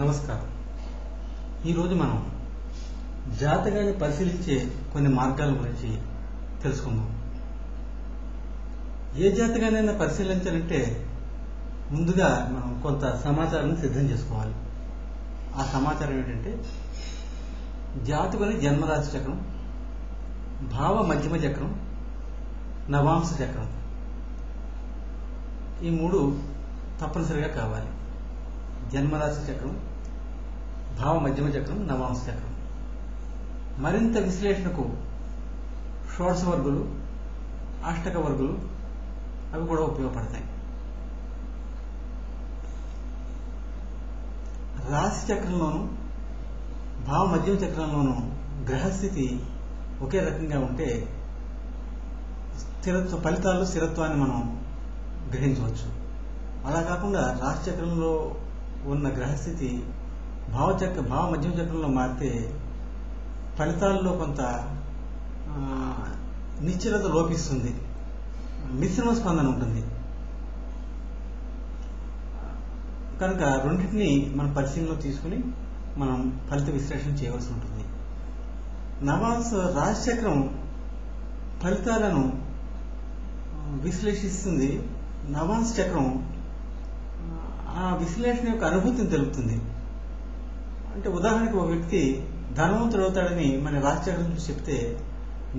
నమస్కారం. ఈరోజు మనం జాతకాన్ని పరిశీలించే కొన్ని మార్గాల గురించి తెలుసుకుందాం. ఏ జాతకాన్నైనా పరిశీలించాలంటే ముందుగా మనం కొంత సమాచారాన్ని సిద్ధం చేసుకోవాలి. ఆ సమాచారం ఏంటంటే జాతకుని జన్మరాశి చక్రం, భావ మధ్యమ చక్రం, నవాంశ చక్రం, ఈ మూడు తప్పనిసరిగా కావాలి. జన్మరాశి చక్రం, భావ మధ్యమ చక్రం, నవాంశ చక్రం. మరింత విశ్లేషణకు షోడశ వర్గులు, అష్టక వర్గులు అవి కూడా ఉపయోగపడతాయి. రాశి చక్రంలోనూ భావ మధ్యమ చక్రంలోనూ గ్రహస్థితి ఒకే రకంగా ఉంటే ఫలితాల్లో స్థిరత్వాన్ని మనం గ్రహించవచ్చు. అలా కాకుండా రాశి చక్రంలో ఉన్న గ్రహస్థితి భావ మధ్యమ చక్రంలో మారితే ఫలితాల్లో కొంత నిశ్చలత లోపిస్తుంది, మిశ్రమ స్పందన ఉంటుంది. కనుక రెండింటినీ మనం పరిశీలనలో తీసుకుని మనం ఫలిత విశ్లేషణ చేయవలసి ఉంటుంది. నవాంశ రాశి చక్రం ఫలితాలను విశ్లేషిస్తుంది. నవాంశ చక్రం ఆ విశ్లేషణ యొక్క అనుభూతిని తెలుపుతుంది. అంటే ఉదాహరణకి ఒక వ్యక్తి ధనవంతుడు అవుతాడని మన రాశి చక్రం నుంచి చెప్తే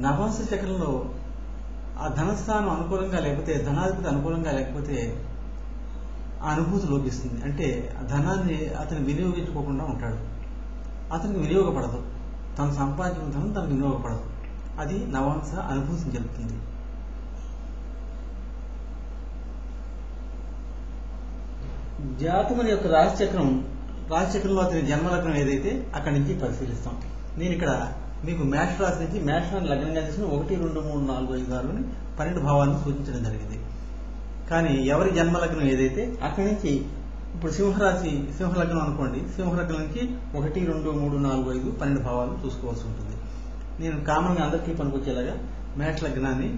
నవాంశ చక్రంలో ఆ ధనస్థానం అనుకూలంగా లేకపోతే, ధనాధిపతి అనుకూలంగా లేకపోతే ఆ అనుభూతి లోపిస్తుంది. అంటే ఆ ధనాన్ని అతను వినియోగించుకోకుండా ఉంటాడు, అతనికి వినియోగపడదు, తను సంపాదించిన ధనం తనకు వినియోగపడదు. అది నవాంశ అనుభూతిని తెలుపుతుంది. జాతకుని యొక్క రాశిచక్రంలో అతని జన్మలగ్నం ఏదైతే అక్కడి నుంచి పరిశీలిస్తాం. నేను ఇక్కడ మీకు మేష రాశి నుంచి మేషాన్ని లగ్నంగా తీసుకుని 1, 2, 3, 4, 5, 6 12 భావాలను సూచించడం జరిగింది. కానీ ఎవరి జన్మలగ్నం ఏదైతే అక్కడి నుంచి ఇప్పుడు సింహలగ్నం అనుకోండి, సింహలగ్నం నుంచి 1, 2, 3, 4, 5, 12 భావాలు చూసుకోవాల్సి ఉంటుంది. నేను కామన్గా అందరికీ పనికొచ్చేలాగా మేష లగ్నాన్ని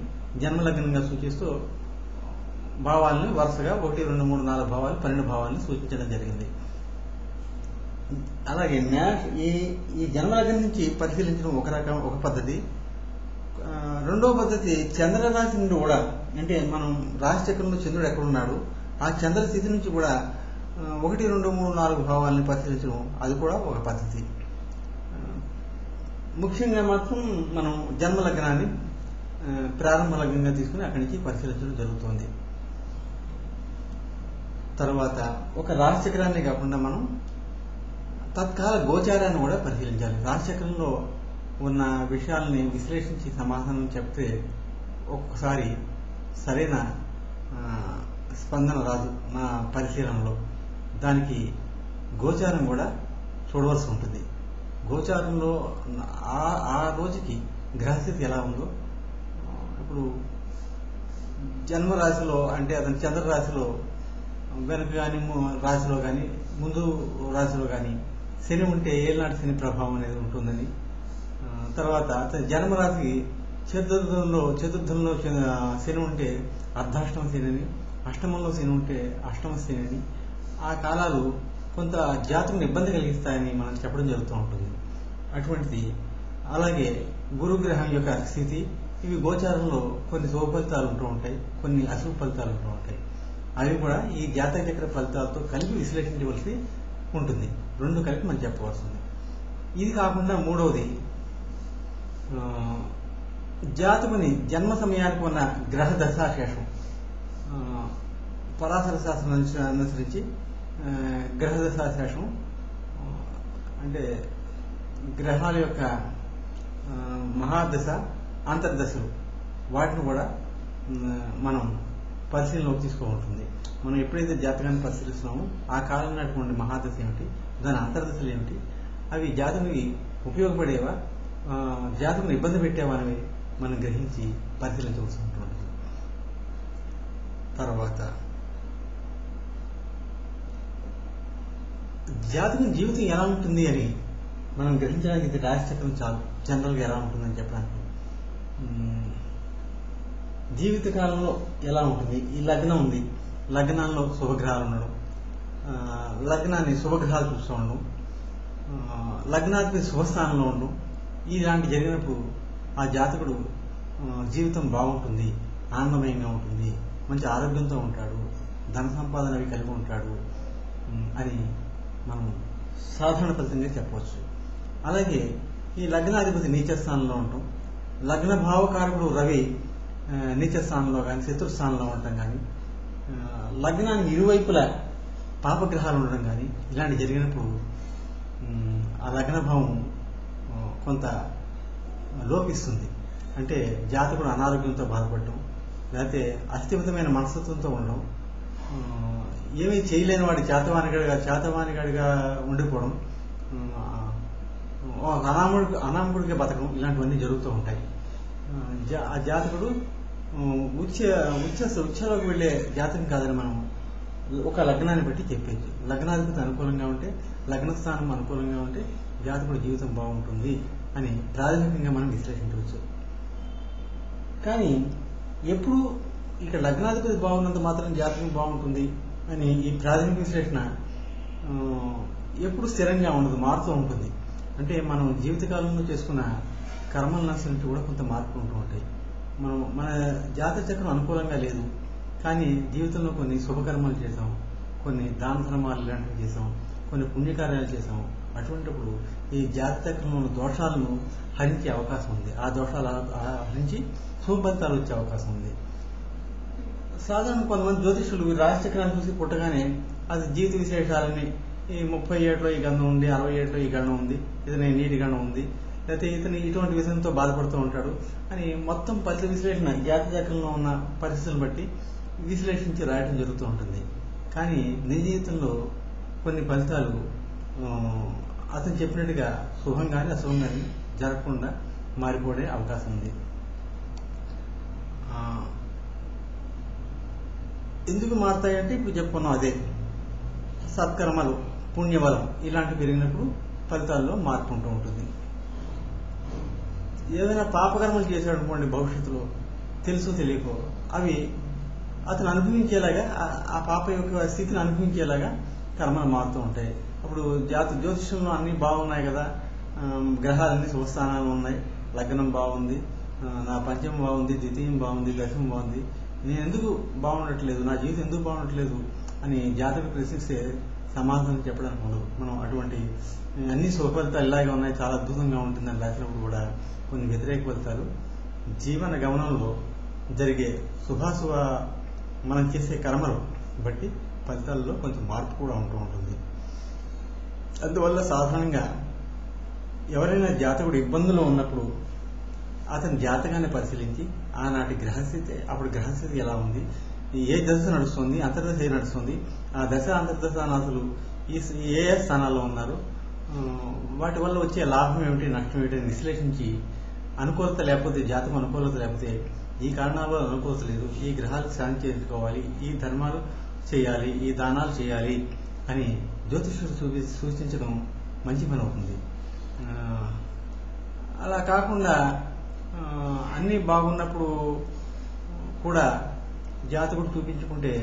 జన్మలగ్నంగా సూచిస్తూ భావాలను వరుసగా 1, 2, 3, 4 భావాలు 12 భావాలను సూచించడం జరిగింది. అలాగే ఈ జన్మలగ్నం నుంచి పరిశీలించడం ఒక పద్ధతి. రెండవ పద్ధతి చంద్రరాశి నుండి కూడా, అంటే మనం రాశి చక్రంలో చంద్రుడు ఎక్కడున్నాడు ఆ చంద్ర స్థితి నుంచి కూడా 1, 2, 3, 4 భావాలని పరిశీలించడం అది కూడా ఒక పద్ధతి. ముఖ్యంగా మాత్రం మనం జన్మలగ్నాన్ని ప్రారంభ లగ్నంగా తీసుకుని అక్కడి నుంచి పరిశీలించడం జరుగుతుంది. తర్వాత ఒక రాశి చక్రాన్ని కాకుండా మనం తత్కాల గోచారాన్ని కూడా పరిశీలించాలి. రాశి చక్రంలో ఉన్న విషయాలని విశ్లేషించి సమాధానం చెప్తే ఒక్కొక్కసారి సరైన స్పందన రాదు నా పరిశీలనలో. దానికి గోచారం కూడా చూడవలసి ఉంటుంది. గోచారంలో ఆ రోజుకి గ్రహస్థితి ఎలా ఉందో, ఇప్పుడు జన్మరాశిలో అంటే అతని చంద్రరాశిలో వెనుక కానీ రాశిలో కానీ ముందు రాశిలో కానీ శని ఉంటే ఏళ్ళనాటి శని ప్రభావం అనేది ఉంటుందని, తర్వాత అతని జన్మరాశి చతుర్థంలో శని ఉంటే అర్ధాష్టమ శని అని, అష్టమంలో శని ఉంటే అష్టమ శని అని, ఆ కాలాలు కొంత జాతకుని ఇబ్బంది కలిగిస్తాయని మనం చెప్పడం జరుగుతూ ఉంటుంది. అటువంటిది. అలాగే గురుగ్రహం యొక్క స్థితి, ఇవి గోచారంలో కొన్ని శుభ ఫలితాలు ఉంటూ ఉంటాయి, కొన్ని అశుభ ఫలితాలు ఉంటూ ఉంటాయి. అవి కూడా ఈ జాతక చక్ర ఫలితాలతో కలిపి విశ్లేషించవలసి ఉంటుంది. రెండు కలిపి మనం చెప్పవలసింది. ఇది కాకుండా మూడవది, జాతకుని జన్మ సమయానికి ఉన్న గ్రహ దశాశేషం. పరాశర శాస్త్రం అనుసరించి గ్రహ దశాశేషం అంటే గ్రహాల యొక్క మహాదశ, అంతర్దశలు, వాటిని కూడా మనం పరిశీలనలోకి తీసుకోవాల్సింది. మనం ఎప్పుడైతే జాతకాన్ని పరిశీలిస్తున్నామో ఆ కాలం నాటువంటి మహాదశ ఏమిటి, దాని అంతర్దశలు ఏమిటి, అవి జాతకునికి ఉపయోగపడేవా, జాతకుని ఇబ్బంది పెట్టేవా అనేవి మనం గ్రహించి పరిశీలించవలసి ఉంటుంది. తర్వాత జాతకుని జీవితం ఎలా ఉంటుంది అని మనం గ్రహించడానికి ఇది రాశి చక్రం చాలు. జనరల్గా ఎలా ఉంటుందని చెప్పడానికి జీవితకాలంలో ఎలా ఉంటుంది. ఈ లగ్నం ఉంది, లగ్నాల్లో శుభగ్రహాలు ఉండడం, లగ్నాన్ని శుభగ్రహాలు చూస్తూ ఉండడం, లగ్నాధిపతి శుభస్థానంలో ఉండడం, ఇలాంటి జరిగినప్పుడు ఆ జాతకుడు జీవితం బాగుంటుంది, ఆనందమయంగా ఉంటుంది, మంచి ఆరోగ్యంతో ఉంటాడు, ధన సంపాదన అవి కలిగి ఉంటాడు అని మనం సాధారణ ఫలితంగా చెప్పవచ్చు. అలాగే ఈ లగ్నాధిపతి నీచ స్థానంలో ఉండటం, లగ్న భావకారకుడు రవి నీచ స్థానంలో కానీ శత్రు స్థానంలో ఉండటం కానీ, లగ్నానికి ఇరువైపులా పాపగ్రహాలు ఉండడం కానీ ఇలాంటి జరిగినప్పుడు ఆ లగ్న భావం కొంత లోపిస్తుంది. అంటే జాతకుడు అనారోగ్యంతో బాధపడటం, లేకపోతే అస్థిమితమైన మనస్తత్వంతో ఉండడం, ఏమీ చేయలేని వాడి చేతవానిగాడిగా ఉండిపోవడం, అనామకుడిగా బతకడం, ఇలాంటివన్నీ జరుగుతూ ఉంటాయి. ఆ జాతకుడు ఉచ్చలోకి వెళ్ళే జాతకం కాదని మనం ఒక లగ్నాన్ని బట్టి చెప్పేది. లగ్నాధిపతి అనుకూలంగా ఉంటే, లగ్న స్థానం అనుకూలంగా ఉంటే జాతకుడు జీవితం బాగుంటుంది అని ప్రాథమికంగా మనం విశ్లేషించవచ్చు. కానీ ఎప్పుడు ఇక్కడ లగ్నాధిపతి బాగున్నంత మాత్రం జాతకం బాగుంటుంది అని ఈ ప్రాథమిక విశ్లేషణ ఎప్పుడు స్థిరంగా ఉండదు, మారుతూ ఉంటుంది. అంటే మనం జీవితకాలంలో చేసుకున్న కర్మలను అనుసరించి కూడా కొంత మార్పులు ఉంటూ ఉంటాయి. మన జాతక చక్రం అనుకూలంగా లేదు, కానీ జీవితంలో కొన్ని శుభకర్మలు చేసాం, కొన్ని దాన ధర్మాలు ఇలాంటివి చేసాం, కొన్ని పుణ్యకార్యాలు చేసాం. అటువంటిప్పుడు ఈ జాతక చక్రంలో ఉన్న దోషాలను హరించే అవకాశం ఉంది. ఆ దోషాలు హరించి శుభ ఫలితాలు వచ్చే అవకాశం ఉంది. సాధారణ కొంతమంది జ్యోతిష్యులు రాశి చక్రాన్ని చూసి పుట్టగానే అది జీవిత విశేషాలని, ఈ 30 ఏట్లో ఈ గండం ఉంది, 60 ఏట్లో ఈ గండం ఉంది, ఇతని నీటి గండం ఉంది, లేకపోతే ఇతను ఇటువంటి విషయంతో బాధపడుతూ ఉంటాడు అని మొత్తం ఫలిత విశ్లేషణ జాతక చక్రంలో ఉన్న పరిస్థితులను బట్టి విశ్లేషించి రాయడం జరుగుతూ ఉంటుంది. కానీ నిజ జీవితంలో కొన్ని ఫలితాలు అతను చెప్పినట్టుగా శుభం కానీ అశుభం కానీ జరగకుండా మారిపోయే అవకాశం ఉంది. ఎందుకు మారుతాయంటే ఇప్పుడు చెప్పుకున్నాం, అదే సత్కర్మలు, పుణ్యబలం ఇలాంటివి పెరిగినప్పుడు ఫలితాల్లో మార్పు ఉంటూ ఉంటుంది. ఏదైనా పాపకర్మలు చేశాడు అనుకోండి భవిష్యత్తులో, తెలుసో తెలియకో, అవి అతను అనుభవించేలాగా, ఆ పాప యొక్క స్థితిని అనుభవించేలాగా కర్మలు మారుతూ ఉంటాయి. అప్పుడు జ్యోతిష్యంలో అన్ని బాగున్నాయి కదా, గ్రహాలన్నీ శుభస్థానాలు ఉన్నాయి, లగ్నం బాగుంది, నా పంచమం బాగుంది, ద్వితీయం బాగుంది, దశమం బాగుంది, నేను ఎందుకు బాగుండట్లేదు, నా జీవితం ఎందుకు బాగుండట్లేదు అని జాతకుడు ప్రశ్నిస్తే సమాధానం చెప్పడానికి ఉండదు. మనం అటువంటి అన్ని శుభ ఫలితాలు ఇలాగే ఉన్నాయి, చాలా అద్భుతంగా ఉంటుందని రాసినప్పుడు కూడా కొన్ని వ్యతిరేక ఫలితాలు జీవన గమనంలో జరిగే శుభాశుభ మనం చేసే కర్మలు బట్టి ఫలితాల్లో కొంచెం మార్పు కూడా ఉంటూ ఉంటుంది. అందువల్ల సాధారణంగా ఎవరైనా జాతకుడు ఇబ్బందులు ఉన్నప్పుడు అతని జాతకాన్ని పరిశీలించి ఆనాటి గ్రహస్థితి, అప్పుడు గ్రహస్థితి ఎలా ఉంది, ఏ దశ నడుస్తుంది, అంతర్దశ ఏ నడుస్తుంది, ఆ దశ అంతర్దశ నాథులు ఏ స్థానాల్లో ఉన్నారు, వాటి వల్ల వచ్చే లాభం ఏమిటి, నష్టం ఏమిటి అని విశ్లేషించి అనుకూలత లేకపోతే, జాతకం అనుకూలత లేకపోతే, ఈ కారణాల వల్ల అనుకూలత లేదు, ఈ గ్రహాలకు శాంతి చేసుకోవాలి, ఈ ధర్మాలు చేయాలి, ఈ దానాలు చేయాలి అని జ్యోతిష్యుడు సూచించడం మంచి పని అవుతుంది. అలా కాకుండా అన్నీ బాగున్నప్పుడు కూడా జాతకుడు చూపించుకుంటే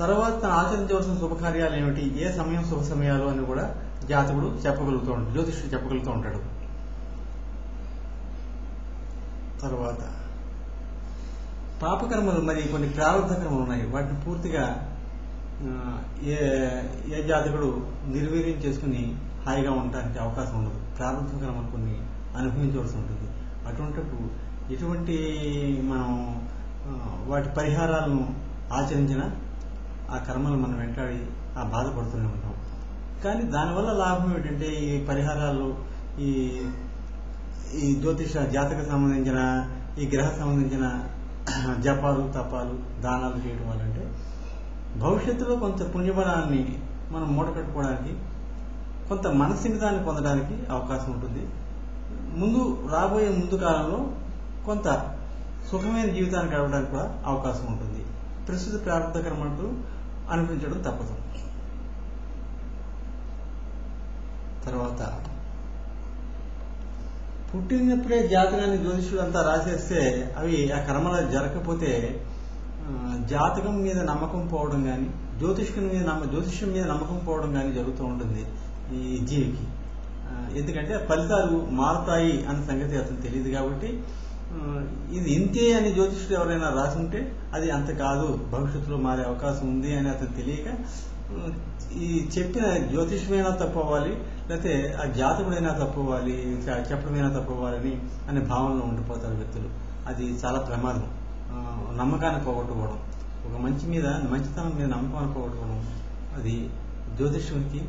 తర్వాత తను ఆచరించవలసిన శుభకార్యాలు ఏమిటి, ఏ సమయం శుభ సమయాలు అని కూడా జాతకుడు చెప్పగలుగుతూ ఉంటాడు, జ్యోతిష్యుడు చెప్పగలుగుతూ ఉంటాడు. తర్వాత పాపకర్మలు, మరి కొన్ని ప్రారంభ కర్మలు ఉన్నాయి, వాటిని పూర్తిగా ఏ జాతకుడు నిర్వీర్యం చేసుకుని హాయిగా ఉండటానికి అవకాశం ఉండదు. ప్రారంభ కర్మలు కొన్ని అనుభవించవలసి ఉంటుంది. అటువంటిప్పుడు ఎటువంటి మనం వాటి పరిహారాలను ఆచరించిన ఆ కర్మలు మనం వెంటాడి ఆ బాధపడుతూనే ఉంటాం. కానీ దానివల్ల లాభం ఏంటంటే, ఈ పరిహారాలు, ఈ జ్యోతిష జాతక సంబంధించిన, ఈ గ్రహ సంబంధించిన జపాలు, తపాలు, దానాలు చేయడం వల్ల అంటే భవిష్యత్తులో కొంత పుణ్యబలాన్ని మనం మూటకట్టుకోవడానికి, కొంత మనస్థిమితాన్ని పొందడానికి అవకాశం ఉంటుంది. రాబోయే ముందు కాలంలో కొంత సుఖమైన జీవితాన్ని గడపడానికి కూడా అవకాశం ఉంటుంది. ప్రస్తుత ప్రారంభ కర్మలు అనిపించడం తప్పదు. తర్వాత పుట్టినప్పుడే జాతకాన్ని జ్యోతిష్యుడు అంతా రాసేస్తే అవి ఆ కర్మలు జరగకపోతే జాతకం మీద నమ్మకం పోవడం కానీ, జ్యోతిష్యం మీద నమ్మకం పోవడం కానీ జరుగుతూ ఉంటుంది ఈ జీవికి. ఎందుకంటే ఫలితాలు మారుతాయి అన్న సంగతి అతను తెలియదు కాబట్టి ఇది ఇంతే అని జ్యోతిష్యుడు ఎవరైనా రాసుంటే అది అంత కాదు, భవిష్యత్తులో మారే అవకాశం ఉంది అని అతను తెలియక ఈ చెప్పిన జ్యోతిష్యమైనా తప్పవ్వాలి, లేకపోతే ఆ జాతకుడైనా తప్పవ్వాలి, చెప్పడమైనా తప్పవ్వాలని అనే భావనలో ఉండిపోతారు వ్యక్తులు. అది చాలా ప్రమాదం. నమ్మకాన్ని పోగొట్టుకోవడం, ఒక మంచితనం మీద నమ్మకాన్ని పోగొట్టుకోవడం, అది జ్యోతిష్యునికి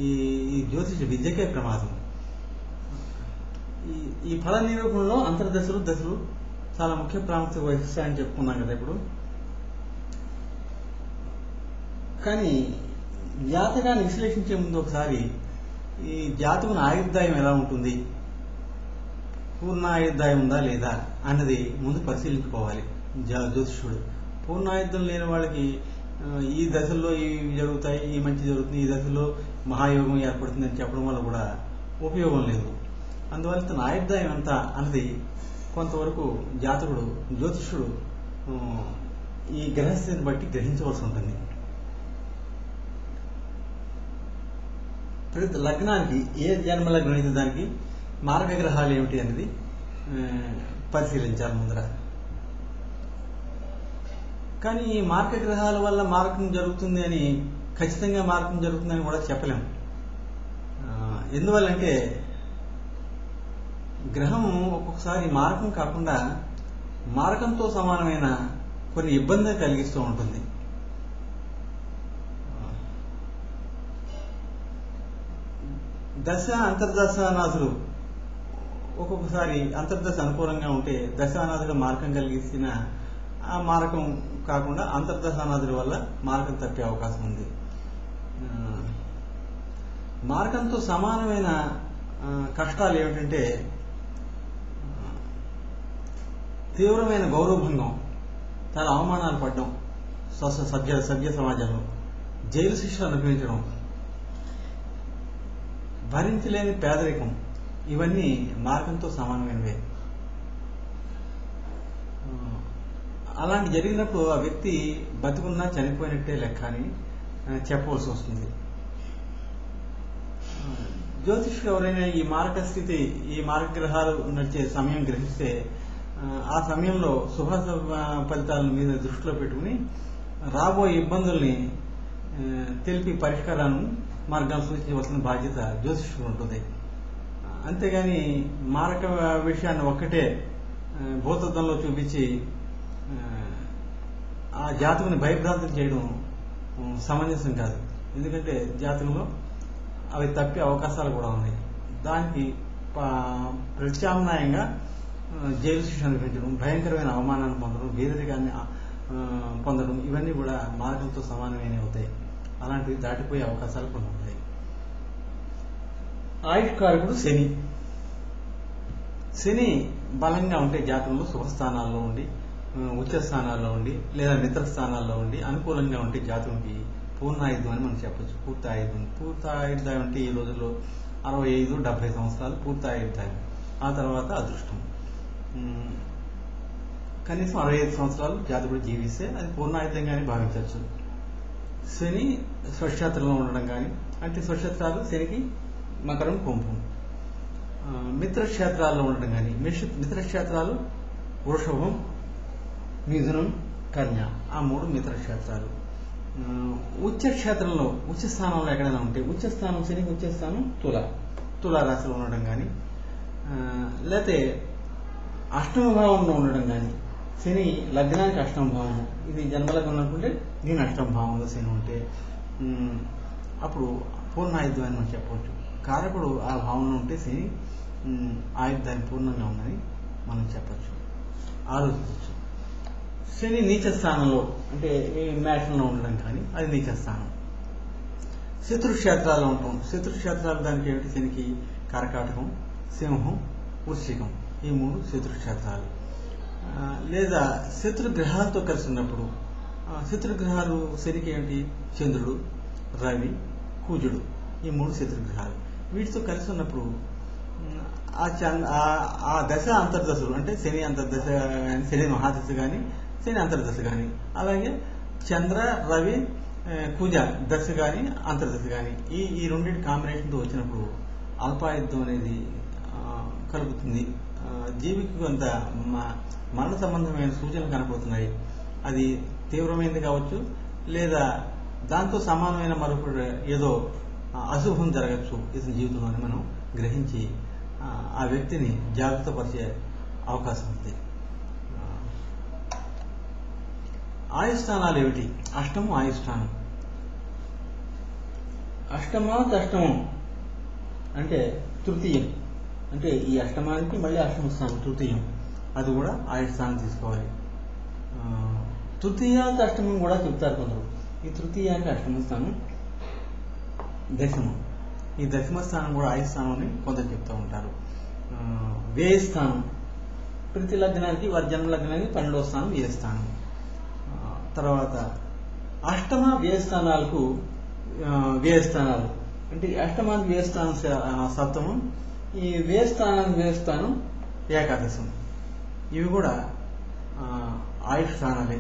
ఈ జ్యోతిష విద్యకే ప్రమాదం. ఈ ఫల నిరూపణలో అంతర్దశలు దశలు చాలా ముఖ్య ప్రాముఖ్యత వహిస్తాయని చెప్పుకున్నాం కదా ఇప్పుడు. కానీ జాతకాన్ని విశ్లేషించే ముందు ఒకసారి ఈ జాతకుని ఆయుర్దాయం ఎలా ఉంటుంది, పూర్ణ ఆయుర్దాయం ఉందా లేదా అన్నది ముందు పరిశీలించుకోవాలి జ్యోతిష్యుడు. పూర్ణాయుద్ధం లేని వాళ్ళకి ఈ దశల్లో ఇవి జరుగుతాయి, ఈ మంచి జరుగుతుంది, ఈ దశలో మహాయోగం ఏర్పడుతుంది అని చెప్పడం వల్ల కూడా ఉపయోగం లేదు. అందువల్ల తన ఆయుర్దాయం ఎంత అన్నది కొంతవరకు జ్యోతిష్యుడు ఈ గ్రహస్థితిని బట్టి గ్రహించవలసి ఉంటుంది. ప్రతి లగ్నానికి ఏ జన్మ లగ్నం అయితే దానికి మారక గ్రహాలు ఏమిటి అనేది పరిశీలించాలి ముందర. కానీ ఈ మారక గ్రహాల వల్ల మారకం జరుగుతుంది అని, ఖచ్చితంగా మారకం జరుగుతుందని కూడా చెప్పలేము. ఎందువల్లంటే గ్రహం ఒక్కొక్కసారి మారకం కాకుండా మారకంతో సమానమైన కొన్ని ఇబ్బందులు కలిగిస్తూ ఉంటుంది. దశ అంతర్దశానాథులు ఒక్కొక్కసారి అంతర్దశ అనుకూలంగా ఉంటే దశానాథులు మారకం కలిగిస్తున్న ఆ మారకం కాకుండా అంతర్దశానాథుల వల్ల మారకం తప్పే అవకాశం ఉంది. మారకంతో సమానమైన కష్టాలు ఏమిటంటే తీవ్రమైన గౌరవభంగం, చాలా అవమానాలు పడడం, సభ్య సమాజంలో జైలు శిక్షలు అనుభవించడం, భరించలేని పేదరికం, ఇవన్నీ మార్గంతో సమానమైనవే. అలాంటి జరిగినప్పుడు ఆ వ్యక్తి బతుకున్నా చనిపోయినట్టే లెక్క అని చెప్పవలసి వస్తుంది. జ్యోతిష్యులు ఎవరైనా ఈ మారక గ్రహాలు నడిచే సమయం గ్రహిస్తే ఆ సమయంలో శుభ ఫలితాల మీద దృష్టిలో పెట్టుకుని రాబోయే ఇబ్బందుల్ని తెలిపి పరిష్కారాలను మార్గాలు సూచించవలసిన బాధ్యత జ్యోతిష్యుడు ఉంటుంది. అంతేగాని మారక విషయాన్ని ఒక్కటే భూతత్వంలో చూపించి ఆ జాతకుని భయభ్రాంతం చేయడం సమంజసం కాదు. ఎందుకంటే జాతకంలో అవి తప్పే అవకాశాలు కూడా ఉన్నాయి. దానికి ప్రత్యామ్నాయంగా జైలు శిక్ష అనిపించడం, భయంకరమైన అవమానాన్ని పొందడం, పేదరికాన్ని పొందడం, ఇవన్నీ కూడా మార్గంతో సమానమైన అవుతాయి. అలాంటివి దాటిపోయే అవకాశాలు కొన్ని ఉంటాయి. ఆయుష్కారకుడు శని బలంగా ఉంటే జాతకంలో శుభస్థానాల్లో ఉండి, ఉచ్చ స్థానాల్లో ఉండి, లేదా మిత్ర స్థానాల్లో ఉండి అనుకూలంగా ఉంటే జాతకునికి పూర్ణాయుధం అని మనం చెప్పచ్చు. పూర్తాయుర్దాయం అంటే ఈ రోజుల్లో 65-70 సంవత్సరాలు పూర్తాయుర్దాయం. ఆ తర్వాత అదృష్టం. కనీసం 65 సంవత్సరాలు జాతకుడు జీవిస్తే అది పూర్ణాయుధంగానే భావించవచ్చు. శని స్వక్షేత్రంలో ఉండడం కానీ, అంటే స్వక్షేత్రాలు శనికి మకరం, కుంభం. మిత్రక్షేత్రాల్లో ఉండడం కానీ, మిత్రక్షేత్రాలు వృషభం, మిథునం, కన్య, ఆ 3 మిత్రక్షేత్రాలు. ఉచ్చక్షేత్రంలో ఉచ్చ స్థానంలో ఎక్కడైనా ఉంటే, ఉచ్చస్థానం శనికి ఉచ్చస్థానం తులారాశిలో ఉండడం కానీ, లేకపోతే అష్టమ భావంలో ఉండడం కానీ, శని లగ్నానికి అష్టమ భావము, ఇది జన్మలగ్నం అనుకుంటే దీని అష్టమ భావంలో శని ఉంటే అప్పుడు పూర్ణాయుద్ధం అని మనం చెప్పవచ్చు. కారకుడు ఆ భావంలో ఉంటే శని ఆయుర్దాన్ని పూర్ణంగా ఉందని మనం చెప్పచ్చు, ఆలోచించవచ్చు. శని నీచ స్థానంలో అంటే మేషంలో ఉండడం కానీ అది నీచ స్థానం. శత్రుక్షేత్రాల్లో ఉంటాం. శత్రుక్షేత్రాలు దానికి ఏమిటి? శనికి కర్కాటకం, సింహం, వృశ్చికం, ఈ 3 శత్రుక్షేత్రాలు. లేదా శత్రుగ్రహాలతో కలిసి ఉన్నప్పుడు, శత్రుగ్రహాలు శనికి ఏమిటి? చంద్రుడు, రవి, కుజుడు, ఈ 3 శత్రుగ్రహాలు. వీటితో కలిసి ఉన్నప్పుడు ఆ దశ అంతర్దశలు అంటే శని అంతర్దశ కానీ, శని మహాదశ కానీ, శని అంతర్దశ కానీ, అలాగే చంద్ర, రవి, కుజ దశ కానీ అంతర్దశ కానీ ఈ రెండింటి కాంబినేషన్తో వచ్చినప్పుడు అల్పాయుద్ధం అనేది కలుగుతుంది. జీవికి కొంత మరణ సంబంధమైన సూచనలు కనపడుతున్నాయి. అది తీవ్రమైనది కావచ్చు, లేదా దాంతో సమానమైన మరొకటి ఏదో అశుభం జరగచ్చు ఇతని జీవితంలోని మనం గ్రహించి ఆ వ్యక్తిని జాగ్రత్త పరిచే అవకాశం ఉంది. ఆయుస్థానాలు ఏమిటి? అష్టము ఆయుస్థానం. అష్టమా అష్టమం అంటే తృతీయం, అంటే ఈ అష్టమానికి మళ్ళీ అష్టమ స్థానం తృతీయం, అది కూడా ఆయుస్థానం తీసుకోవాలి. తృతీయానికి అష్టమం కూడా చెప్తారు కొందరు. ఈ తృతీయానికి అష్టమ స్థానం దశమం. ఈ దశమ స్థానం కూడా ఆయుస్థానం అని కొందరు చెప్తూ ఉంటారు. వ్యయస్థానం ప్రతి లగ్నానికి వారి జన్మ లగ్నానికి 12వ స్థానం వ్యయస్థానం. తర్వాత అష్టమ వ్యయస్థానాలకు వ్యయస్థానాలు అంటే అష్టమానికి వ్యయస్థానం సప్తమం, ఈ వ్యయస్థానానికి వ్యయస్థానం ఏకాదశం. ఇవి కూడా ఆయుష్ స్థానాలే.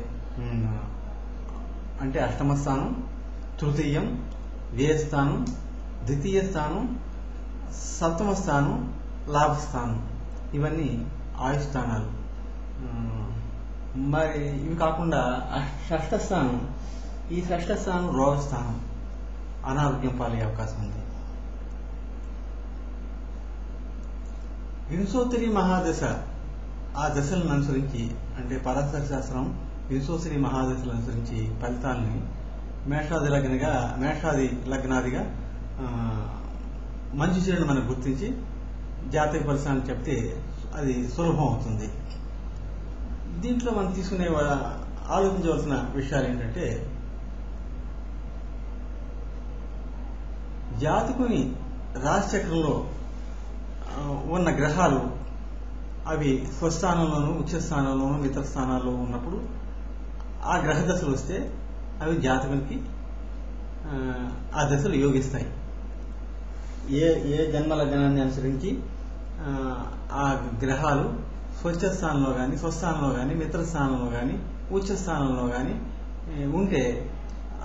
అంటే అష్టమ స్థానం, తృతీయం, వ్యయస్థానం, ద్వితీయ స్థానం, సప్తమ స్థానం, లాభస్థానం, ఇవన్నీ ఆయుష్ స్థానాలు. మరి ఇవి కాకుండా షష్ఠ స్థానం, ఈ షష్ఠ స్థానం రోగస్థానం, అనారోగ్యం పాలయ్యే అవకాశం ఉంది. వింశోత్తరి మహాదశ ఆ దశలను అనుసరించి, అంటే పరాశర శాస్త్రం వింశోత్తరి మహాదశలను అనుసరించి ఫలితాలని మేషాది లగ్నాదిగా మంచి చెడును మనం గుర్తించి జాతక ఫలితాన్ని చెప్తే అది సులభం అవుతుంది. దీంట్లో మనం తీసుకునే ఆలోచించవలసిన విషయాలు ఏంటంటే, జాతకుని రాశిచక్రంలో ఉన్న గ్రహాలు అవి స్వస్థానంలోనూ, ఉచ్చస్థానంలోనూ, ఇతర స్థానాల్లో ఉన్నప్పుడు ఆ గ్రహ దశలు వస్తే అవి జాతకునికి ఆ దశలు యోగిస్తాయి. ఏ జన్మ లగ్నాన్ని అనుసరించి ఆ గ్రహాలు స్వచ్ఛస్థానంలో కానీ, స్వస్థానంలో కానీ, మిత్ర స్థానంలో కానీ, ఉచ్చ స్థానంలో కానీ ఉంటే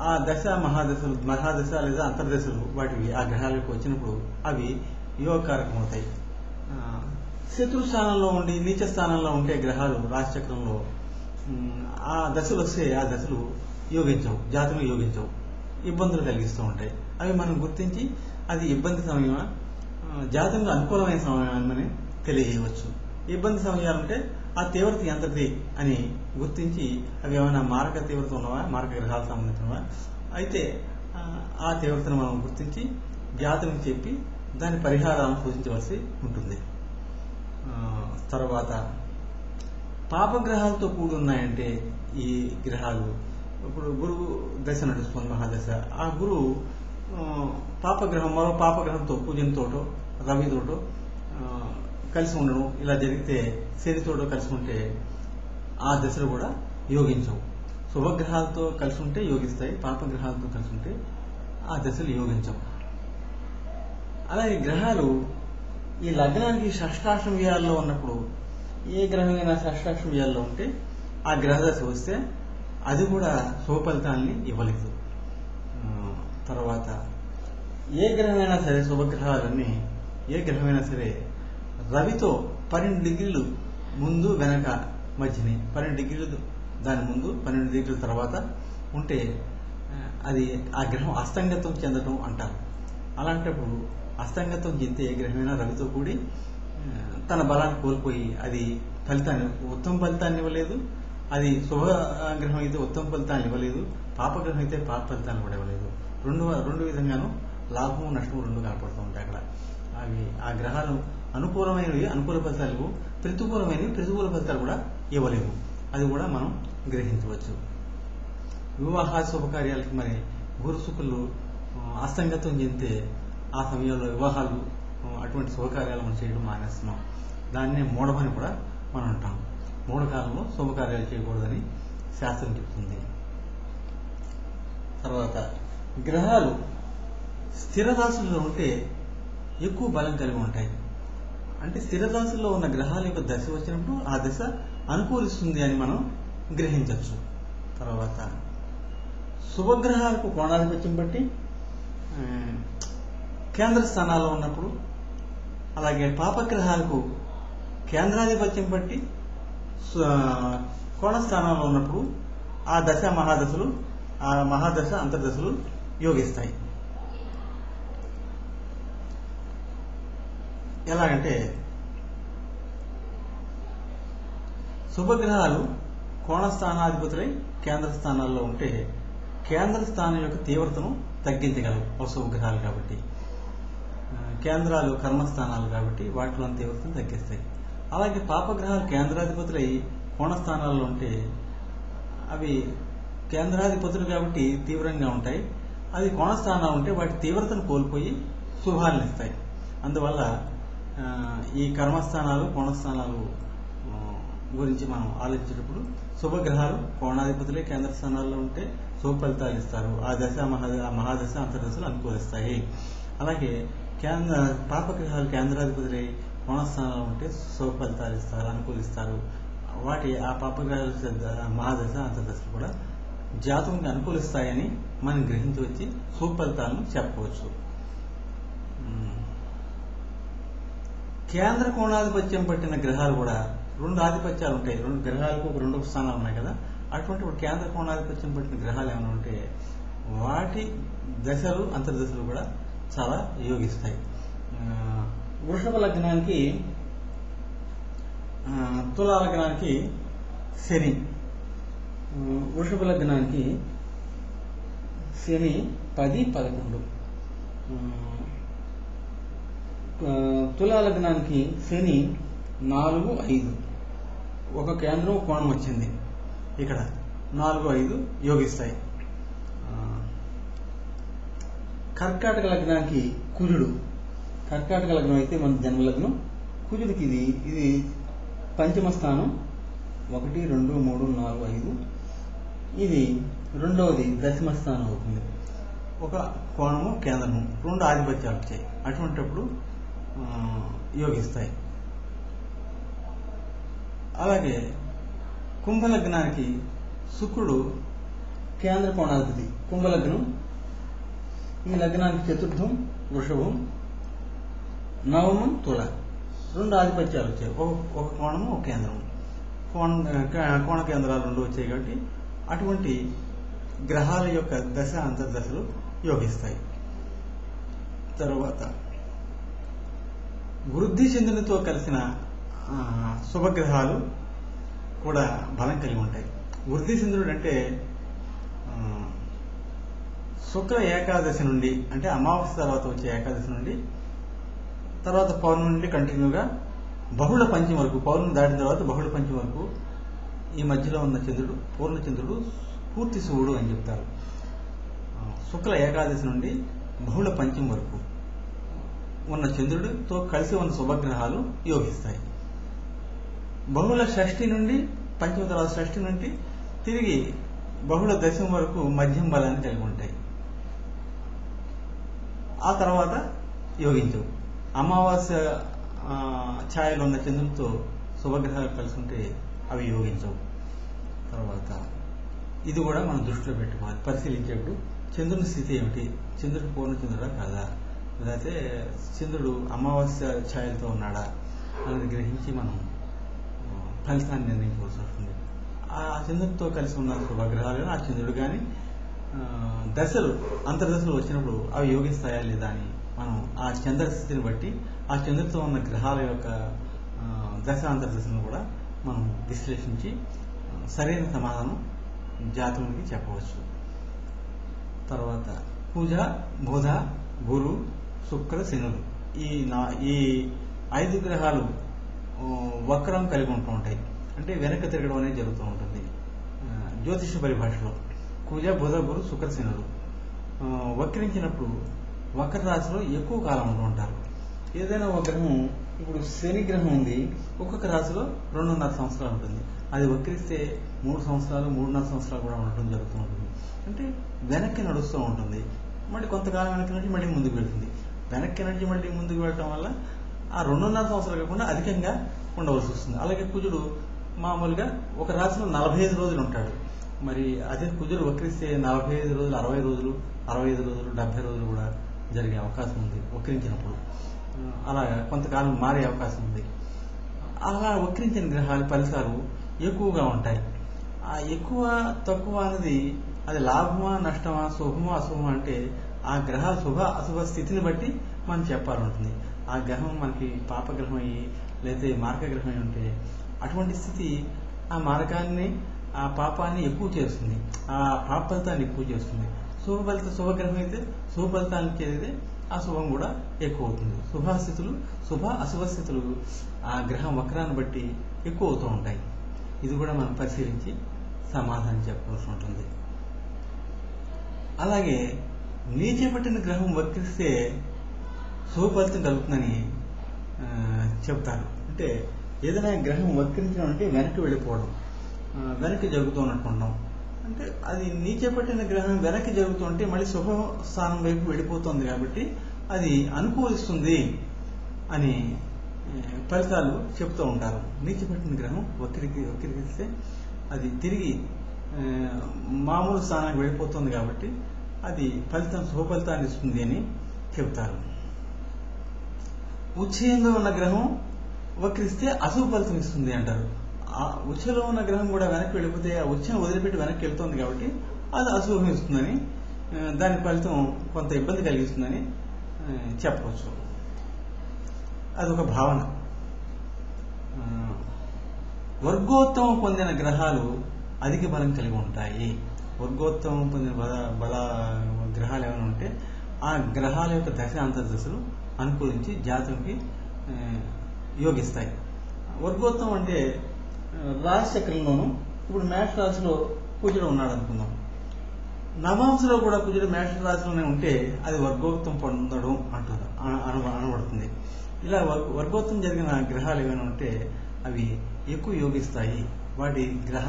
ఆ దశ మహాదశ లేదా అంతర్దశలు వాటివి ఆ గ్రహాలకు వచ్చినప్పుడు అవి యోగకారకం అవుతాయి. శత్రు స్థానంలో ఉండి నీచ స్థానంలో ఉంటే గ్రహాలు రాశిచక్రంలో ఆ దశలు వస్తే ఆ దశలు యోగించవు, జాతకులు యోగించవు, ఇబ్బందులు కలిగిస్తూ ఉంటాయి. అవి మనం గుర్తించి అది ఇబ్బంది సమయమా, జాతకంలో అనుకూలమైన సమయమని తెలియజేయవచ్చు. ఇబ్బంది సమయాలుంటే ఆ తీవ్రత ఎంతది అని గుర్తించి అవి ఏమైనా మారక తీవ్రత ఉన్నవా, మారక గ్రహాలకు సంబంధించినవా అయితే ఆ తీవ్రతను మనం గుర్తించి జాతకం చెప్పి దాని పరిహారాలను సూచించవలసి ఉంటుంది. తర్వాత పాపగ్రహాలతో కూడి ఉన్నాయంటే ఈ గ్రహాలు, ఇప్పుడు గురువు దశ నడుస్తుంది మహాదశ, ఆ గురువు పాపగ్రహం మరో పాపగ్రహంతో పూజనతోటో రవితోటో కలిసి ఉండడం ఇలా జరిగితే, శనితోటో కలిసి ఉంటే ఆ దశలు కూడా యోగించవు. శుభగ్రహాలతో కలిసి ఉంటే యోగిస్తాయి, పాపగ్రహాలతో కలిసి ఉంటే ఆ దశలు యోగించవు. అలాగే గ్రహాలు ఈ లగ్నానికి షష్టాష్టమ వ్యయాల్లో ఉన్నప్పుడు ఏ గ్రహమైనా షష్టాష్టమ వ్యయాల్లో ఉంటే ఆ గ్రహదశ వస్తే అది కూడా శుభ ఫలితాలని ఇవ్వలేదు. తర్వాత ఏ గ్రహమైనా సరే, శుభగ్రహాలన్నీ ఏ గ్రహమైనా సరే రవితో 12 డిగ్రీలు ముందు వెనక మధ్యని, 12 డిగ్రీలు దాని ముందు 12 డిగ్రీల తర్వాత ఉంటే అది ఆ గ్రహం అస్తంగతం చెందడం అంటారు. అలాంటప్పుడు అస్తంగతం చెందితే ఏ గ్రహమైనా రవితో కూడి తన బలాన్ని కోల్పోయి అది ఉత్తమ ఫలితాన్ని ఇవ్వలేదు. అది శుభ గ్రహం అయితే ఉత్తమ ఫలితాన్ని ఇవ్వలేదు, పాపగ్రహం అయితే పాప ఫలితాన్ని కూడా ఇవ్వలేదు. రెండు విధంగాను లాభము నష్టము రెండు కనపడుతూ ఉంటాయి అక్కడ. అవి ఆ గ్రహాలు అనుకూలమైనవి అనుకూల ఫలితాలు ఇవ్వు, ప్రతికూలమైనవి ప్రతికూల ఫలితాలు కూడా ఇవ్వలేవు. అది కూడా మనం గ్రహించవచ్చు. వివాహ శుభకార్యాలకి మరి గురు శుక్రులు అస్తంగతం చెందితే ఆ సమయంలో వివాహాలు అటువంటి శుభకార్యాలు మనం చేయడం మానేస్తున్నాం. దాన్నే మూఢమని కూడా మనం అంటాం. మూఢకాలంలో శుభకార్యాలు చేయకూడదని శాస్త్రం చెప్తుంది. తర్వాత గ్రహాలు స్థిర రాశుల్లో ఉంటే ఎక్కువ బలం కలిగి ఉంటాయి. అంటే స్థిర రాశుల్లో ఉన్న గ్రహాల యొక్క దశ వచ్చినప్పుడు ఆ దశ అనుకూలిస్తుంది అని మనం గ్రహించవచ్చు. తర్వాత శుభగ్రహాలకు కోణాధిపత్యం బట్టి కేంద్ర స్థానాల్లో ఉన్నప్పుడు, అలాగే పాపగ్రహాలకు కేంద్రాధిపత్యం బట్టి కోణ స్థానాల్లో ఉన్నప్పుడు ఆ దశ మహాదశలు, ఆ మహాదశ అంతర్దశలు యోగిస్తాయి. ఎలాగంటే శుభగ్రహాలు కోణ స్థానాధిపతులై కేంద్ర స్థానాల్లో ఉంటే కేంద్ర స్థానం యొక్క తీవ్రతను తగ్గించగలవు అశుభగ్రహాలు కాబట్టి. కేంద్రాలు కర్మస్థానాలు కాబట్టి వాటిలోని తీవ్రతను తగ్గిస్తాయి. అలాగే పాపగ్రహాలు కేంద్రాధిపతులై కోణ స్థానాల్లో ఉంటే అవి కేంద్రాధిపతులు కాబట్టి తీవ్రంగా ఉంటాయి. అది కోణ స్థానాలు ఉంటే వాటి తీవ్రతను కోల్పోయి శుభాలను ఇస్తాయి. అందువల్ల ఈ కర్మస్థానాలు కోణస్థానాలు గురించి మనం ఆలోచించేటప్పుడు శుభగ్రహాలు కోణాధిపతులే కేంద్ర స్థానాల్లో ఉంటే శుభ ఫలితాలు ఇస్తారు. ఆ దశ మహాదశ అంతర్దశలు అనుకూలిస్తాయి. అలాగే పాపగ్రహాలు కేంద్రాధిపతులై కోణస్థానాల్లో ఉంటే శుభ ఫలితాలు ఇస్తారు, అనుకూలిస్తారు. ఆ పాపగ్రహాల మహాదశ అంతర్దశలు కూడా జాతకంగా అనుకూలిస్తాయని మనం గ్రహించి వచ్చి శుభ ఫలితాలను చెప్పవచ్చు. కేంద్ర కోణాధిపత్యం పట్టిన గ్రహాలు కూడా రెండు ఆధిపత్యాలు ఉంటాయి. రెండు గ్రహాలకు ఒక రెండు స్థానాలు ఉన్నాయి కదా, అటువంటి కేంద్ర కోణాధిపత్యం పట్టిన గ్రహాలు ఏమైనా ఉంటే వాటి దశలు అంతర్దశలు కూడా చాలా యోగిస్తాయి. వృషభ లగ్నానికి తులా లగ్నానికి శని, వృషభ లగ్నానికి శని 10, 11, తులా లగ్నానికి శని 4, 5, ఒక కేంద్రం కోణం వచ్చింది. ఇక్కడ 4, 5 యోగిస్తాయి. కర్కాటక లగ్నానికి కుజుడు, కర్కాటక లగ్నం అయితే మన జన్మలగ్నం, కుజుడికి ఇది పంచమ స్థానం 1, 2, 3, 4, 5, ఇది రెండవది దశమ స్థానం అవుతుంది. ఒక కోణము కేంద్రము రెండు ఆధిపత్యాలు వచ్చాయి. అటువంటిప్పుడు యోగిస్తాయి. అలాగే కుంభలగ్నానికి శుక్రుడు కేంద్ర కోణాధిపతి. కుంభలగ్నం, ఈ లగ్నానికి చతుర్థం వృషభం, నవమం తుల, రెండు ఆధిపత్యాలు వచ్చాయి. ఒక కోణము ఒక కేంద్రము, కోణ కేంద్రాలు రెండు వచ్చాయి కాబట్టి అటువంటి గ్రహాల యొక్క దశ అంతర్దశలు యోగిస్తాయి. తరువాత వృద్ధి చంద్రునితో కలిసిన శుభగ్రహాలు కూడా బలం కలిగి ఉంటాయి. వృద్ధి చంద్రుడు అంటే శుక్ల ఏకాదశి నుండి, అంటే అమావాస్య తర్వాత వచ్చే ఏకాదశి నుండి తర్వాత పౌర్ణమి నుండి కంటిన్యూగా బహుళ పంచమి వరకు, పౌర్ణమి దాటిన తర్వాత బహుళ పంచమి వరకు ఈ మధ్యలో ఉన్న చంద్రుడు పూర్ణచంద్రుడు పూర్తి శివుడు అని చెప్తారు. శుక్ల ఏకాదశి నుండి బహుళ పంచమి వరకు ఉన్న చంద్రుడితో కలిసి ఉన్న శుభగ్రహాలు యోగిస్తాయి. బహుళ షష్ఠి నుండి పంచమ తర్వాత షష్ఠి నుండి తిరిగి బహుళ దశం వరకు మధ్యం బలాన్ని కలిగి ఉంటాయి. ఆ తర్వాత యోగించవు. అమావాస్య ఛాయలు ఉన్న చంద్రునితో శుభగ్రహాలు కలిసి ఉంటే అవి యోగించవు. తర్వాత ఇది కూడా మనం దృష్టిలో పెట్టుకోవాలి. పరిశీలించేప్పుడు చంద్రుని స్థితి ఏమిటి, చంద్రుడు పూర్ణచంద్రుడా కాదా, లేకపోతే చంద్రుడు అమావాస్య ఛాయలతో ఉన్నాడా అనేది గ్రహించి మనం ఫలితాన్ని నిర్ణయించవలసి వస్తుంది. ఆ చంద్రుడితో కలిసి ఉన్న శుభగ్రహాలు కానీ ఆ చంద్రుడు కానీ దశలు అంతర్దశలు వచ్చినప్పుడు అవి యోగిస్తాయా లేదా అని మనం ఆ చంద్ర స్థితిని బట్టి ఆ చంద్రుడితో ఉన్న గ్రహాల యొక్క దశ అంతర్దశలను కూడా మనం విశ్లేషించి సరైన సమాధానం జాతకునికి చెప్పవచ్చు. తర్వాత కుజ, బుధ, గురు, శుక్ర, శనులు ఈ 5 గ్రహాలు వక్రం కలిగి ఉంటూ ఉంటాయి. అంటే వెనక్కి తిరగడం అనేది జరుగుతూ ఉంటుంది. జ్యోతిష పరిభాషలో కుజ, బుధ, గురు, శుక్ర, శనులు వక్రించినప్పుడు వక్ర రాశిలో ఎక్కువ కాలం ఉంటూ ఉంటారు. ఏదైనా ఒక గ్రహం, ఇప్పుడు శని గ్రహం ఉంది, ఒక్కొక్క రాశిలో 2.5 సంవత్సరాలు ఉంటుంది. అది వక్రిస్తే 3 సంవత్సరాలు 3.5 సంవత్సరాలు కూడా ఉండటం జరుగుతూ ఉంటుంది. అంటే వెనక్కి నడుస్తూ ఉంటుంది. మళ్ళీ కొంతకాలం వెనక్కి నుంచి మళ్ళీ ముందుకు వెళ్తుంది. వెనక్కి నుంచి మళ్ళీ ముందుకు వెళ్ళటం వల్ల ఆ 2.5 సంవత్సరాలు కాకుండా అధికంగా ఉండవలసి వస్తుంది. అలాగే కుజుడు మామూలుగా ఒక రాశిలో 45 రోజులు ఉంటాడు. మరి అదే కుజుడు వక్రిస్తే 45 రోజులు, 60 రోజులు, 65 రోజులు, 70 రోజులు కూడా జరిగే అవకాశం ఉంది వక్రించినప్పుడు. అలాగా కొంతకాలం మారే అవకాశం ఉంది. అలా వక్రించిన గ్రహాల ఫలితాలు ఎక్కువగా ఉంటాయి. ఆ ఎక్కువ తక్కువ అనేది అది లాభమా నష్టమా, శుభమా అశుభమా అంటే ఆ గ్రహాల శుభ అశుభ స్థితిని బట్టి మనం చెప్పాలంటుంది. ఆ గ్రహం మనకి పాపగ్రహం అయ్యి లేకపోతే మార్గగ్రహం అయి ఉంటే అటువంటి స్థితి ఆ మార్గాన్ని, ఆ పాపాన్ని ఎక్కువ చేస్తుంది, ఆ పాప ఫలితాన్ని ఎక్కువ చేస్తుంది. శుభగ్రహం అయితే శుభ ఫలితాన్ని ఇచ్చేది, ఆ శుభం కూడా ఎక్కువ అవుతుంది. శుభస్థితులు శుభ అశుభ స్థితులు ఆ గ్రహం వక్రాన్ని బట్టి ఎక్కువ అవుతూ ఉంటాయి. ఇది కూడా మనం పరిశీలించి సమాధానం చెప్పవలసి ఉంటుంది. అలాగే నీచపట్టిన గ్రహం వక్రిస్తే శుభ ఫలితం కలుగుతుందని చెప్తారు. అంటే ఏదైనా గ్రహం వక్రించడం అంటే వెనక్కి వెళ్ళిపోవడం, వెనక్కి జరుగుతూ ఉన్నట్టున్నాం. అంటే అది నీచపట్టిన గ్రహం వెనక్కి జరుగుతుంటే మళ్ళీ శుభ స్థానం వైపు వెళ్ళిపోతుంది కాబట్టి అది అనుకూలిస్తుంది అని ఫలితాలు చెప్తూ ఉంటారు. నీచపట్టిన గ్రహం వక్రీకరిస్తే అది తిరిగి మామూలు స్థానానికి వెళ్ళిపోతుంది కాబట్టి అది శుభ ఫలితాన్ని ఇస్తుంది అని చెప్తారు. ఉచ్చయంలో ఉన్న గ్రహం వక్రిస్తే అశుభ ఫలితం ఇస్తుంది అంటారు. ఆ ఉచ్చలో ఉన్న గ్రహం కూడా వెనక్కి వెళ్ళిపోతే ఆ ఉచ్చను వదిలిపెట్టి వెనక్కి వెళ్తుంది కాబట్టి అది అశుభం ఇస్తుందని, దాని ఫలితం కొంత ఇబ్బంది కలిగిస్తుందని చెప్పవచ్చు. అదొక భావన. వర్గోత్తమం పొందిన గ్రహాలు అధిక బలం కలిగి ఉంటాయి. వర్గోత్తమం పొందిన బల గ్రహాలు ఏమైనా ఉంటే ఆ గ్రహాల యొక్క దశ అంతర్దశలు అనుకూలించి జాతకునికి యోగిస్తాయి. వర్గోత్తమం అంటే రాశి చక్రంలోనూ ఇప్పుడు మేష రాశిలో కుజుడు ఉన్నాడు అనుకుందాం. నవాంశలో కూడా కుజుడు మేష రాశిలోనే ఉంటే అది వర్గోత్తమం పొందడం అంటారు, అనబడుతుంది. ఇలా వర్గోత్తమం జరిగిన గ్రహాలు ఏమైనా ఉంటే అవి ఎక్కువ యోగిస్తాయి. వాటి గ్రహ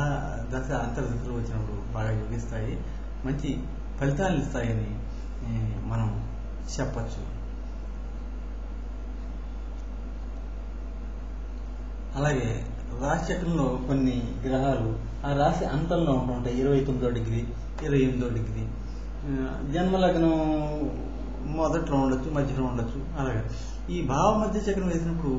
దశ అంతర్దశలు వచ్చినప్పుడు బాగా యోగిస్తాయి, మంచి ఫలితాలు ఇస్తాయని మనం చెప్పచ్చు. అలాగే రాశి చక్రంలో కొన్ని గ్రహాలు ఆ రాశి అంతంలో ఉంటుంటాయి. 29వ డిగ్రీ, 28వ డిగ్రీ. జన్మలగ్నం మొదట్లో ఉండొచ్చు, మధ్యలో ఉండొచ్చు. అలాగే ఈ భావ మధ్య చక్రం వేసినప్పుడు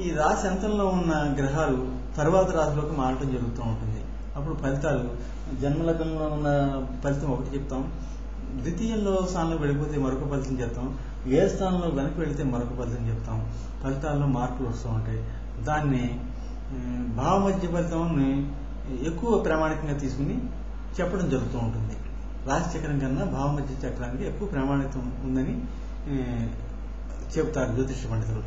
ఈ రాశి అంతంలో ఉన్న గ్రహాలు తర్వాత రాశిలోకి మారటం జరుగుతూ ఉంటుంది. అప్పుడు ఫలితాలు జన్మలగ్నంలో ఉన్న ఫలితం ఒకటి చెప్తాం, ద్వితీయంలో స్థానంలో వెళ్ళిపోతే మరొక ఫలితం చెప్తాం, ఏ స్థానంలో వెనక్కి వెళితే మరొక ఫలితం చెప్తాం. ఫలితాల్లో మార్పులు వస్తూ ఉంటాయి. దాన్ని భావ మధ్య ఫలితాన్ని ఎక్కువ ప్రామాణికంగా తీసుకుని చెప్పడం జరుగుతూ ఉంటుంది. రాశి చక్రం కన్నా భావ మధ్య చక్రానికి ఎక్కువ ప్రామాణికం ఉందని చెప్తారు జ్యోతిష పండితులు.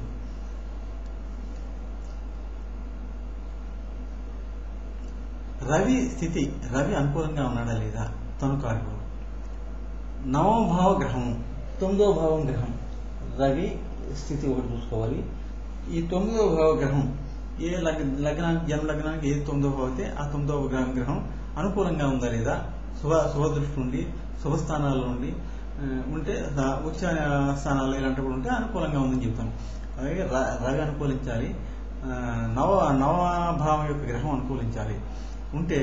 రవి స్థితి, రవి అనుకూలంగా ఉన్నాడా లేదా తనుకారకుడు. నవమ భావ గ్రహం, 9వ భావం గ్రహం, రవి స్థితి ఒకటి చూసుకోవాలి. ఈ 9వ భావ గ్రహం ఏ లగ్నానికి, జన్మ లగ్నానికి ఏది 9వ భావం అయితే ఆ 9వ గ్రహం అనుకూలంగా ఉందా లేదా, శుభదృష్టి ఉండి శుభస్థానాల్లో ఉండి ఉంటే, ఉచ్చ స్థానాల్లో ఇలాంటివి ఉంటే అనుకూలంగా ఉందని చెప్తాం. అలాగే రవి అనుకూలించాలి, నవభావం యొక్క గ్రహం అనుకూలించాలి. ఉంటే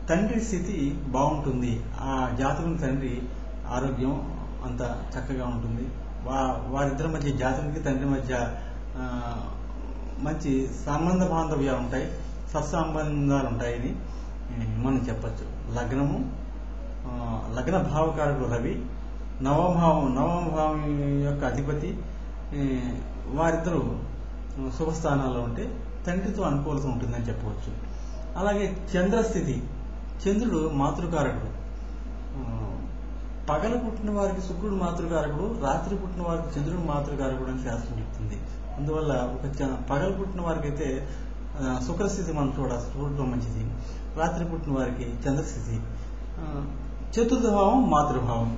తండ్రి స్థితి బాగుంటుంది, ఆ జాతకుని తండ్రి ఆరోగ్యం అంత చక్కగా ఉంటుంది. వారిద్దరి మధ్య, జాతకునికి తండ్రి మధ్య మంచి సంబంధ బాంధవ్యాలు ఉంటాయి, సత్సంబంధాలు ఉంటాయని మనం చెప్పచ్చు. లగ్న భావకారకుడు రవి, నవమ భావం యొక్క అధిపతి, వారిద్దరూ శుభస్థానాల్లో ఉంటే తండ్రితో అనుకూలత ఉంటుందని చెప్పవచ్చు. అలాగే చంద్రస్థితి, చంద్రుడు మాతృకారకుడు. పగలు పుట్టిన వారికి శుక్రుడు మాతృకారకుడు, రాత్రి పుట్టిన వారికి చంద్రుడు మాతృకారకుడు అని శాస్త్రం చెప్తుంది. అందువల్ల పగలు పుట్టిన వారికి అయితే శుక్రస్థితి మనం చూడటం మంచిది, రాత్రి పుట్టిన వారికి చంద్రస్థితి. చతుర్థ భావం మాతృభావం.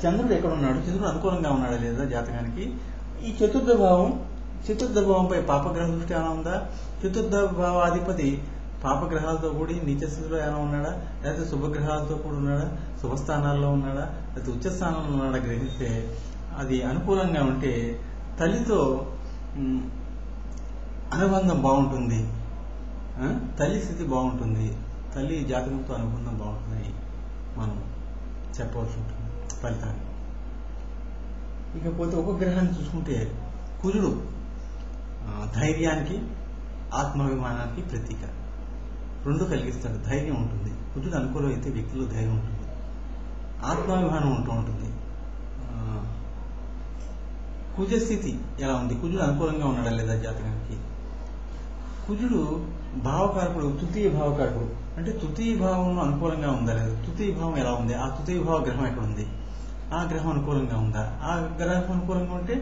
చంద్రుడు ఎక్కడ ఉన్నాడు, చంద్రుడు అనుకూలంగా ఉన్నాడా లేదా జాతకానికి. ఈ చతుర్థ భావంపై పాపగ్రహ దృష్టి ఏమైనా ఉందా, చతుర్థ భావాధిపతి పాపగ్రహాలతో కూడి నీచస్థితిలో ఏమైనా ఉన్నాడా, లేకపోతే శుభగ్రహాలతో కూడి ఉన్నాడా, శుభస్థానాల్లో ఉన్నాడా, లేకపోతే ఉచ్చ స్థానంలో ఉన్నాడా గ్రహిస్తే అది అనుకూలంగా ఉంటే తల్లితో అనుబంధం బాగుంటుంది, తల్లి స్థితి బాగుంటుంది, తల్లి జాతకంతో అనుబంధం బాగుంటుందని మనం చెప్పవలసి ఉంటుంది ఫలితాన్ని. ఇకపోతే ఒక గ్రహాన్ని చూసుకుంటే కుజుడు ధైర్యానికి ఆత్మాభిమానానికి ప్రతీక. రెండు కలిగిస్తాడు. ధైర్యం ఉంటుంది, కుజుడు అనుకూలం అయితే వ్యక్తిలో ధైర్యం ఉంటుంది, ఆత్మాభిమానం ఉంటూ ఉంటుంది. కుజ స్థితి ఎలా ఉంది? కుజుడు అనుకూలంగా ఉన్నాడా లేదా జాతకానికి? కుజుడు భావకారకుడు, తృతీయ భావకారకుడు. అంటే తృతీయ భావంలో అనుకూలంగా ఉందా లేదా? తృతీయ భావం ఎలా ఉంది? ఆ తృతీయ భావ గ్రహం ఎక్కడ ఉంది? ఆ గ్రహం అనుకూలంగా ఉందా? ఆ గ్రహం అనుకూలంగా ఉంటే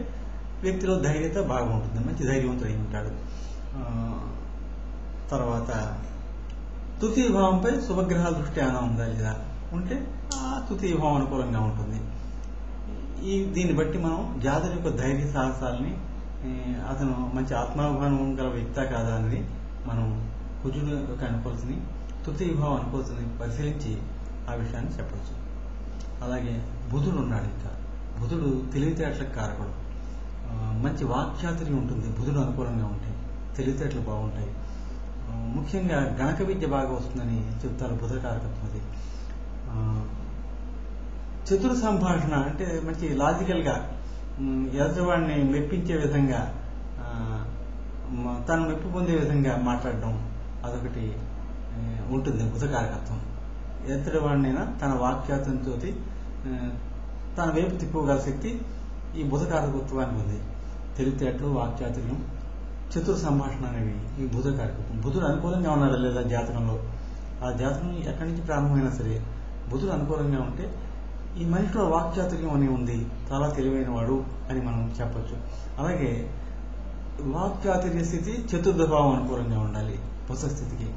వ్యక్తిలో ధైర్యత బాగా ఉంటుంది, మంచి ధైర్యవంతుడై ఉంటాడు. తర్వాత తృతీయ భావంపై శుభగ్రహాల దృష్టి ఏమైనా ఉందా లేదా? ఉంటే ఆ తృతీయ భావం అనుకూలంగా ఉంటుంది. దీన్ని బట్టి మనం జాతకుడి యొక్క ధైర్య సాహసాలని, అతను మంచి ఆత్మాభిమానం గల వ్యక్తా కాదా అనేది మనం కుజుడు యొక్క అనుకూలతని, తృతీయ భావం అనుకూలతని పరిశీలించి ఆ విషయాన్ని చెప్పవచ్చు. అలాగే బుధుడు ఉన్నాడు. ఇంకా బుధుడు తెలివితేటలకు కారకుడు. మంచి వాక్చాతుర్యం ఉంటుంది బుధుడు అనుకూలంగా ఉంటే, తెలివితేటలు బాగుంటాయి. ముఖ్యంగా గణక విద్య బాగా వస్తుందని చెప్తారు బుధ కారకత్వం. అది చతుర సంభాషణ అంటే మంచి లాజికల్గా ఎదుటివాడిని మెప్పించే విధంగా, తను మెప్పు పొందే విధంగా మాట్లాడడం అదొకటి ఉంటుంది బుధ కారకత్వం. ఎదుటి వాడినైనా తన వాక్యాతంతో తన వైపు తిప్పుకోగల శక్తి ఈ బుధ కారకత్వానికి ఉంది. తెలివితేటలు, వాక్చాతుర్యం, చతుర సంభాషణ అనేవి ఈ బుధ కారకత్వం. బుధుడు అనుకూలంగా ఉన్నాడా లేదా జాతకంలో? ఆ జాతకం ఎక్కడి నుంచి ప్రారంభమైనా సరే బుధుడు అనుకూలంగా ఉంటే ఈ మనిషిలో వాక్చాతుర్యం అనేది ఉంది, చాలా తెలివైన వాడు అని మనం చెప్పచ్చు. అలాగే వాక్చాతుర్య స్థితి చతుర్థ భావం అనుకూలంగా ఉండాలి బుధ స్థితికి.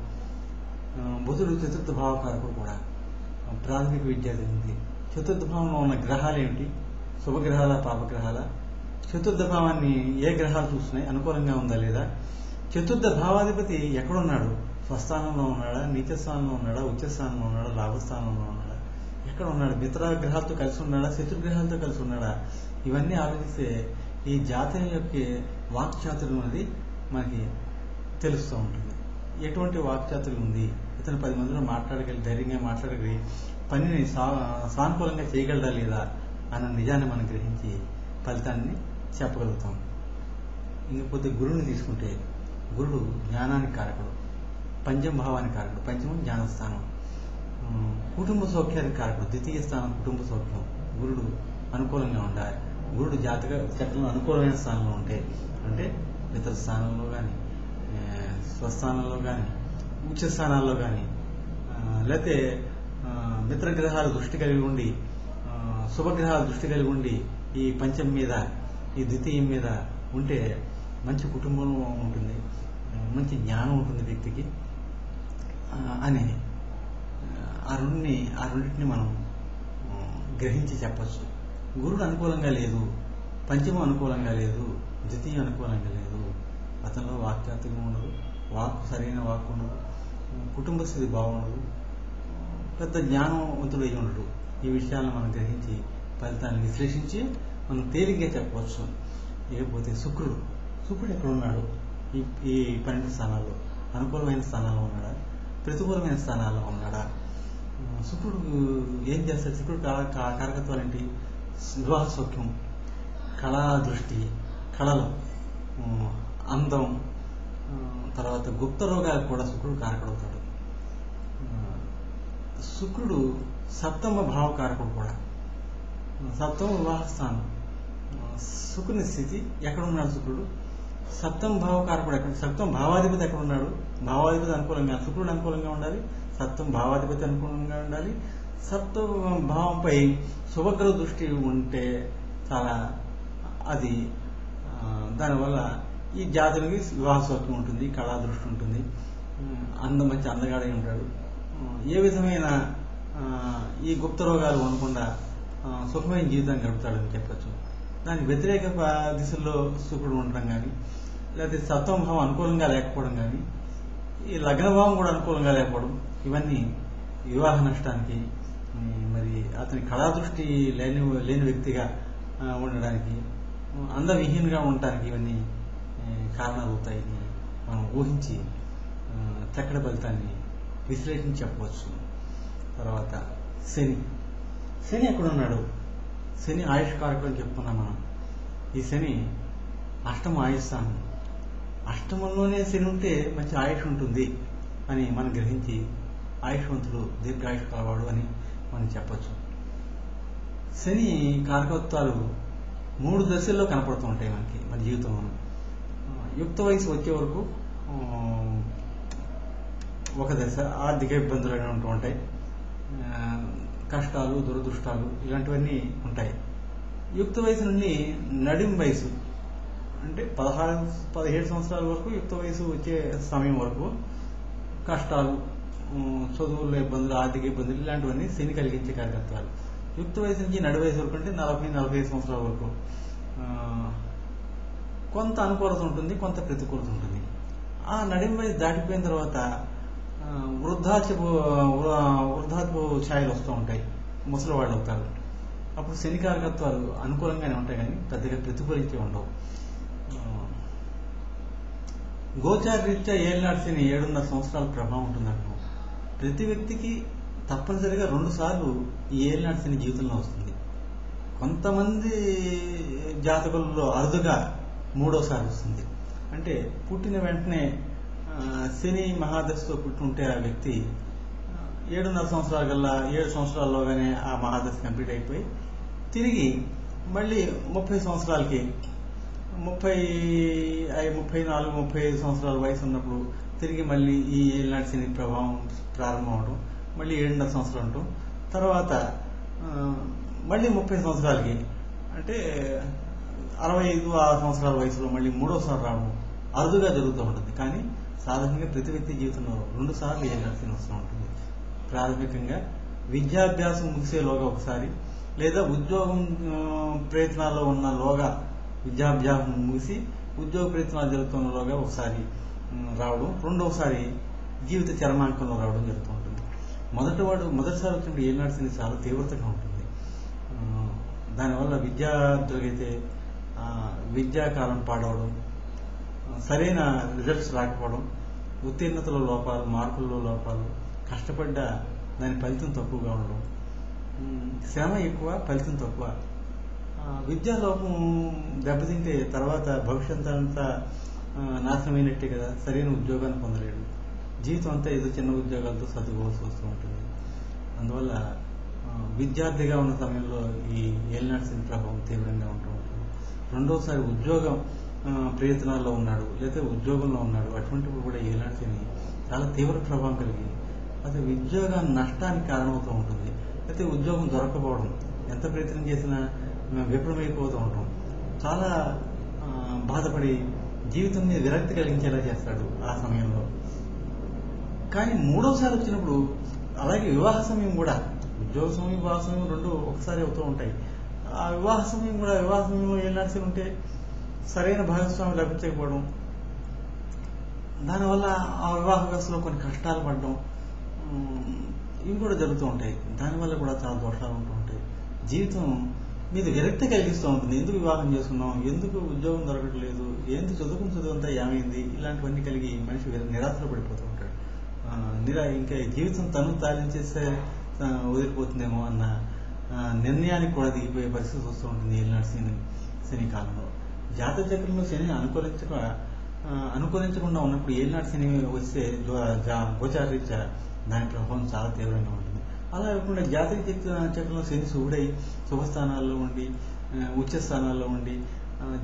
బుధుడు చతుర్థ భావకారకుడు కూడా. ప్రాథమిక విద్య ఉంది. చతుర్థ భావంలో ఉన్న గ్రహాలు ఏమిటి? శుభగ్రహాల, పాపగ్రహాల? చతుర్థ భావాన్ని ఏ గ్రహాలు చూస్తున్నాయి? అనుకూలంగా ఉందా లేదా? చతుర్థ భావాధిపతి ఎక్కడున్నాడు? స్వస్థానంలో ఉన్నాడా, నీచ స్థానంలో ఉన్నాడా, ఉచ్చ స్థానంలో ఉన్నాడా, లాభస్థానంలో ఉన్నాడా, ఎక్కడ ఉన్నాడు? మిత్ర గ్రహాలతో కలిసి ఉన్నాడా, శత్రుగ్రహాలతో కలిసి ఉన్నాడా? ఇవన్నీ ఆలోచిస్తే ఈ జాతకం యొక్క వాక్చాతుర్యం అనేది మనకి తెలుస్తూ ఉంటుంది. ఎటువంటి వాక్చాతుర్యం ఉంది, ఇతను 10 మందిలో మాట్లాడగలిగి, ధైర్యంగా మాట్లాడగలిగి పనిని సానుకూలంగా చేయగలడా లేదా అన్న నిజాన్ని మనం గ్రహించి ఫలితాన్ని చెప్పగలుగుతాం. ఇంకపోతే గురువుని తీసుకుంటే గురుడు జ్ఞానానికి కారకుడు, పంచమ భావానికి కారకుడు. పంచమం జ్ఞానస్థానం. కుటుంబ సౌఖ్యానికి కారకుడు, ద్వితీయ స్థానం కుటుంబ సౌఖ్యం. గురుడు అనుకూలంగా ఉండాలి. గురుడు జాతక చక్రంలో అనుకూలమైన స్థానంలో ఉంటే, అంటే మిత్ర స్థానంలో కానీ, స్వస్థానంలో కానీ, ఉచ్చ స్థానాల్లో కానీ, లేకపోతే మిత్రగ్రహాల దృష్టి కలిగి ఉండి, శుభగ్రహాల దృష్టి కలిగి ఉండి ఈ పంచం మీద, ఈ ద్వితీయం మీద ఉంటే మంచి కుటుంబం ఉంటుంది, మంచి జ్ఞానం ఉంటుంది వ్యక్తికి అని ఆ రెండింటిని మనం గ్రహించి చెప్పచ్చు. గురుడు అనుకూలంగా లేదు, పంచమం అనుకూలంగా లేదు, ద్వితీయం అనుకూలంగా లేదు, అతనిలో వాక్చాతుర్యం ఉండదు, సరైన వాక్కు ఉండదు, కుటుంబ స్థితి బాగుండదు, పెద్ద జ్ఞానవంతుడు అయి ఉండడు. ఈ విషయాలను మనం గ్రహించి ఫలితాన్ని విశ్లేషించి మనం తేలిగ్గా చెప్పవచ్చు. ఇకపోతే శుక్రుడు ఎక్కడ ఉన్నాడు? ఈ 12 స్థానాల్లో అనుకూలమైన స్థానాల్లో ఉన్నాడా, ప్రతికూలమైన స్థానాల్లో ఉన్నాడా? శుక్రుడు ఏం చేస్తాడు? శుక్రుడు కారకత్వాలు ఏంటి? వివాహ సౌఖ్యం, కళా దృష్టి, కళలు, అందం, తర్వాత గుప్త రోగాలకు కూడా శుక్రుడు కారకుడవుతాడు. శుక్రుడు సప్తమ భావకారకుడు కూడా. సప్తమ వివాహ స్థానం. శుక్రుని స్థితి ఎక్కడ ఉన్నాడు? శుక్రుడు సప్తమ భావకారకుడు ఎక్కడ? సప్తమ భావాధిపతి ఎక్కడ ఉన్నాడు? భావాధిపతి అనుకూలంగా, శుక్రుడు అనుకూలంగా ఉండాలి, సప్తమ భావాధిపతి అనుకూలంగా ఉండాలి. సప్తమ భావంపై శుభగ్రహ దృష్టి ఉంటే చాలా అది దానివల్ల ఈ జాతులకి వివాహ సౌఖ్యం ఉంటుంది, కళా దృష్టి ఉంటుంది, మంచి అందగాడై ఉంటాడు. ఏ విధమైన ఈ గుప్త రోగాలు ఉండకుండా సుఖమైన జీవితం గడుపుతాడని చెప్పచ్చు. దానికి వ్యతిరేక దిశల్లో శుక్రుడు ఉండడం కానీ, లేకపోతే సప్తమ భావం అనుకూలంగా లేకపోవడం కానీ, ఈ లగ్న భావం కూడా అనుకూలంగా లేకపోవడం, ఇవన్నీ వివాహ నష్టానికి, మరి అతని కళాదృష్టి లేని వ్యక్తిగా ఉండడానికి, అందవిహీనంగా ఉండటానికి ఇవన్నీ కారణాలు అవుతాయని మనం ఊహించి చక్కటి ఫలితాన్ని విశ్లేషణ చెప్పవచ్చు. తర్వాత శని. శని ఎక్కడున్నాడు? శని ఆయుష్ కారకుడు అని చెప్పుకున్నాం మనం. ఈ శని అష్టమ ఆయుష్స్థానం. అష్టమంలోనే శని ఉంటే మంచి ఆయుష్ ఉంటుంది అని మనం గ్రహించి ఆయుష్వంతుడు, దీర్ఘాయుష్ కలవాడు అని మనం చెప్పచ్చు. శని కారకత్వాలు 3 దశల్లో కనపడుతూ ఉంటాయి మనకి మన జీవితంలో. యుక్త వయసు వచ్చే వరకు ఒక దశ ఆర్థిక ఇబ్బందులు అనేవి ఉంటూ ఉంటాయి, కష్టాలు, దురదృష్టాలు ఇలాంటివన్నీ ఉంటాయి. యుక్త వయసు నుండి నడిం వయసు అంటే 16-17 సంవత్సరాల వరకు యుక్త వయసు వచ్చే సమయం వరకు కష్టాలు, చదువుల్లో ఇబ్బందులు, ఆర్థిక ఇబ్బందులు ఇలాంటివన్నీ శని కలిగించే కారకత్వాలు. యుక్త వయసు నుంచి నడి వయసు వరకు అంటే 40-45 సంవత్సరాల వరకు కొంత అనుకూలత ఉంటుంది, కొంత ప్రతికూలత ఉంటుంది. ఆ నడిం వయసు దాటిపోయిన తర్వాత వృద్ధాత్యపు ఛాయలు వస్తూ ఉంటాయి, ముసలి వాళ్ళు అవుతారు. అప్పుడు శని కారకత్వాలు అనుకూలంగానే ఉంటాయి కానీ పెద్దగా ప్రతికూలించే ఉండవు. గోచార రీత్యా ఏళ్ళనాటి శని 7.5 సంవత్సరాల ప్రభావం ఉంటుందంట. ప్రతి వ్యక్తికి తప్పనిసరిగా 2 సార్లు ఈ ఏళ్ళనాటి శని జీవితంలో వస్తుంది. కొంతమంది జాతకులలో అరుదుగా 3వ సారి వస్తుంది. అంటే పుట్టిన వెంటనే శని మహాదశతో పుట్టుంటే ఆ వ్యక్తి 7.5 సంవత్సరాల కల్లా 7 సంవత్సరాల్లోగానే ఆ మహాదశ కంప్లీట్ అయిపోయి తిరిగి మళ్ళీ 30 సంవత్సరాలకి 34-35 సంవత్సరాల వయసు ఉన్నప్పుడు తిరిగి మళ్ళీ ఈ ఏళ్ళనాటి శని ప్రభావం ప్రారంభం అవడం, మళ్ళీ 7.5 సంవత్సరాలు ఉండటం, తర్వాత మళ్ళీ 30 సంవత్సరాలకి అంటే 65 సంవత్సరాల వయసులో మళ్ళీ 3వ సారి రావడం అరుదుగా జరుగుతూ ఉంటుంది. కానీ సాధారణంగా ప్రతి వ్యక్తి జీవితంలో 2 సార్లు ఏళ్ళనాటి శని వస్తూ ఉంటుంది. ప్రాథమికంగా విద్యాభ్యాసం ముగిసేలోగా ఒకసారి, లేదా ఉద్యోగం ప్రయత్నాల్లో ఉన్న లోగా విద్యాభ్యాసం ముగిసి ఉద్యోగ ప్రయత్నాలు జరుగుతున్నలోగా ఒకసారి రావడం, రెండవసారి జీవిత చరమాంకంలో రావడం జరుగుతూ ఉంటుంది. మొదటిసారి వచ్చినప్పుడు ఏళ్ళనాటి శని చాలా తీవ్రతగా ఉంటుంది. దానివల్ల విద్యార్థులకైతే విద్యాకాలం పాడవడం, సరైన రిజల్ట్స్ రాకపోవడం, ఉత్తీర్ణతలో లోపాలు, మార్కుల్లో లోపాలు, కష్టపడ్డ దాని ఫలితం తక్కువగా ఉండడం, శ్రమ ఎక్కువ ఫలితం తక్కువ, విద్యాలోపం దెబ్బతింటే తర్వాత భవిష్యత్ అంతా నాశనమైనట్టే కదా, సరైన ఉద్యోగాన్ని పొందలేడు, జీవితం అంతా ఏదో చిన్న ఉద్యోగాలతో సర్దుకోవాల్సి వస్తూ ఉంటుంది. అందువల్ల విద్యార్థిగా ఉన్న సమయంలో ఈ ఏళ్ళనాటి శని ప్రభావం తీవ్రంగా ఉంటూ ఉంటుంది. రెండోసారి ఉద్యోగం ప్రయత్నాల్లో ఉన్నాడు, లేదా ఉద్యోగంలో ఉన్నాడు, అటువంటిప్పుడు కూడా ఏళ్ళనాటి శని చాలా తీవ్ర ప్రభావం కలిగి అది ఉద్యోగ నష్టానికి కారణమవుతూ ఉంటుంది. అయితే ఉద్యోగం దొరకపోవడం, ఎంత ప్రయత్నం చేసినా విఫలమైపోతూ ఉంటాం, చాలా బాధపడి జీవితం మీద విరక్తి కలిగించేలా చేస్తాడు ఆ సమయంలో. కానీ 3వ సారి వచ్చినప్పుడు అలాగే వివాహ సమయం కూడా, ఉద్యోగ సమయం, వివాహ సమయం 2 ఒకసారి అవుతూ ఉంటాయి. ఆ వివాహ సమయంలో ఏళ్ళనాటి శని ఉంటే సరైన భాగస్వామి లభించకపోవడం, దానివల్ల ఆ వివాహ వ్యవస్థలో కొన్ని కష్టాలు పడడం, ఇవి కూడా జరుగుతూ ఉంటాయి. దానివల్ల కూడా చాలా దోషాలు ఉంటూ ఉంటాయి. జీవితం మీద విరక్తి కలిగిస్తూ ఉంటుంది. ఎందుకు వివాహం చేసుకున్నాం, ఎందుకు ఉద్యోగం దొరకట్లేదు, ఎందుకు చదువుంతా ఏమైంది, ఇలాంటివన్నీ కలిగి మనిషి నిరాశలో పడిపోతూ ఉంటాడు. ఇంకా జీవితం తను తాలించేస్తే వదిలిపోతుందేమో అన్న నిర్ణయానికి కూడా దిగిపోయే పరిస్థితి వస్తూ ఉంటుంది ఏళ్ళనాటి శని కాలంలో. జాతక చక్రంలో శని అనుకూలించకుండా ఉన్నప్పుడు ఏళ్ళనాటి శని వస్తే గోచారరీత్యా దాని ప్రభావం చాలా తీవ్రంగా ఉంటుంది. అలా కాకుండా జాతక చక్రంలో శని శుభుడై శుభస్థానాల్లో ఉండి ఉచ్చ స్థానాల్లో ఉండి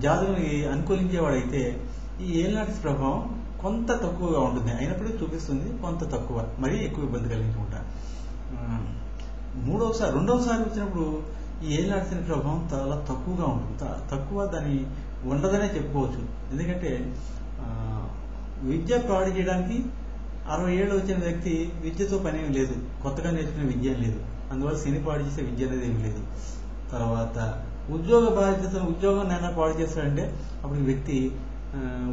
జాతకునికి అనుకూలించేవాడైతే ఈ ఏళ్ళనాటి ప్రభావం కొంత తక్కువగా ఉంటుంది, అయినప్పటికీ చూపిస్తుంది కొంత తక్కువ, మరీ ఎక్కువ ఇబ్బంది కలిగించుకుంటా. రెండవసారి వచ్చినప్పుడు ఈ ఏళ్ళనాటి శని ప్రభావం చాలా తక్కువగా ఉంటుంది. తక్కువ దాన్ని ఉండదనే చెప్పుకోవచ్చు. ఎందుకంటే విద్య పాడు చేయడానికి 60 ఏళ్ళు వచ్చిన వ్యక్తి విద్యతో పని ఏమి లేదు, కొత్తగా నేర్చుకునే విద్య లేదు, అందువల్ల శని పాడు చేసే విద్య అనేది ఏమి లేదు. తర్వాత ఉద్యోగం నైనా పాడు చేస్తాడంటే అప్పుడు ఈ వ్యక్తి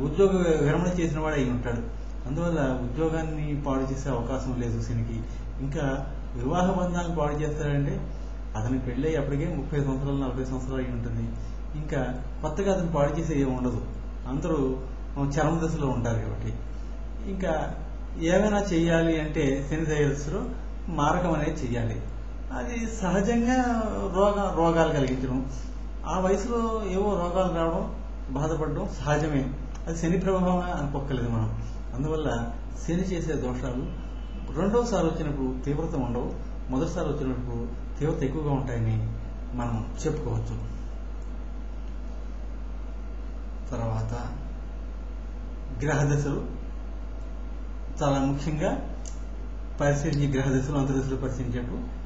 ఉద్యోగ విరమణ చేసిన వాడు అయి ఉంటాడు. అందువల్ల ఉద్యోగాన్ని పాడు చేసే అవకాశం లేదు శనికి. ఇంకా వివాహ బంధాలను పాడు చేస్తాడంటే అతనికి పెళ్ళి అప్పటికే 30 సంవత్సరాలు 40 సంవత్సరాలు అయి ఉంటుంది. ఇంకా కొత్తగా అతను పాడు చేసే ఏమి ఉండదు, అందరూ చరమ దశలో ఉంటారు కాబట్టి. ఇంకా ఏమైనా చెయ్యాలి అంటే శని త్రయోదశిలో మారకం అనేది చెయ్యాలి. అది సహజంగా రోగాలు కలిగించడం, ఆ వయసులో ఏవో రోగాలు రావడం, బాధపడడం సహజమే. అది శని ప్రభావమే అనుకోక్కర్లేదు మనం. అందువల్ల శని చేసే దోషాలు రెండవసారి వచ్చినప్పుడు తీవ్రత ఉండవు, మొదటిసారి వచ్చినప్పుడు తీవ్రత ఎక్కువగా ఉంటాయని మనం చెప్పుకోవచ్చు. తర్వాత గ్రహదశలు చాలా ముఖ్యంగా పరిశీలించి, గ్రహదశలు అంతర్దశలు పరిశీలించేట్టు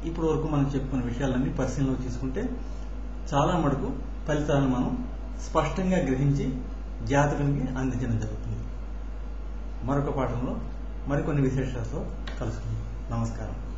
ఇప్పటి వరకు మనం చెప్పుకున్న విషయాలన్నీ పరిశీలనలో తీసుకుంటే చాలా మటుకు ఫలితాలను మనం స్పష్టంగా గ్రహించి జాతకునికి అందించడం జరుగుతుంది. మరొక పాఠంలో మరికొన్ని విశేషాలతో కలుసుకుందాం. నమస్కారం.